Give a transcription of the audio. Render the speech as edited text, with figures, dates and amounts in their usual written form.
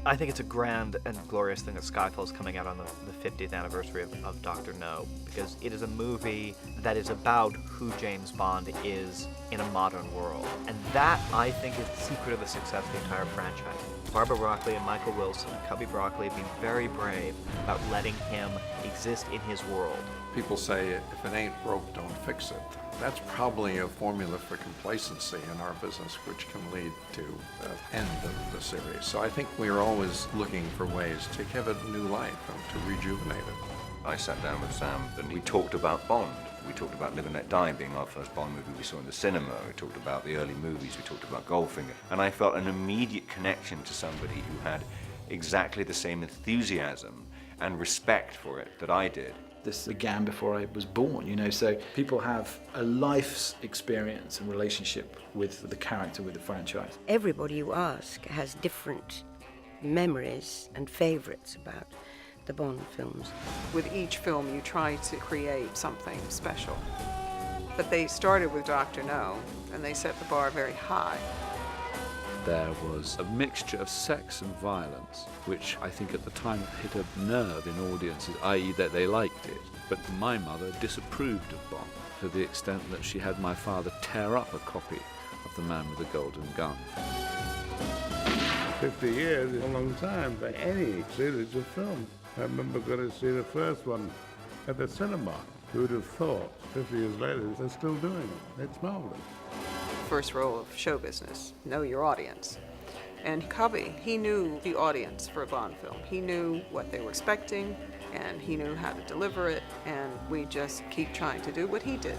I think it's a grand and glorious thing that Skyfall is coming out on the 50th anniversary of Dr. No, because it is a movie that is about who James Bond is in a modern world. And that, I think, is the secret of the success of the entire franchise. Barbara Broccoli and Michael Wilson and Cubby Broccoli have been very brave about letting him exist in his world. People say, if it ain't broke, don't fix it. That's probably a formula for complacency in our business, which can lead to the end of the series. So I think we're always looking for ways to give it new life and to rejuvenate it. I sat down with Sam and we talked about Bond. We talked about Live and Let Die being our first Bond movie we saw in the cinema. We talked about the early movies. We talked about Goldfinger. And I felt an immediate connection to somebody who had exactly the same enthusiasm and respect for it that I did. This began before I was born, you know, so people have a life's experience and relationship with the character, with the franchise. Everybody you ask has different memories and favourites about the Bond films. With each film you try to create something special. But they started with Dr. No, and they set the bar very high. There was a mixture of sex and violence, which I think at the time hit a nerve in audiences, i.e. that they liked it. But my mother disapproved of Bond to the extent that she had my father tear up a copy of The Man with the Golden Gun. 50 years is a long time for any series of films. I remember going to see the first one at the cinema. Who would have thought 50 years later they're still doing it? It's marvelous. First rule of show business, know your audience. And Cubby, he knew the audience for a Bond film. He knew what they were expecting, and he knew how to deliver it, and we just keep trying to do what he did.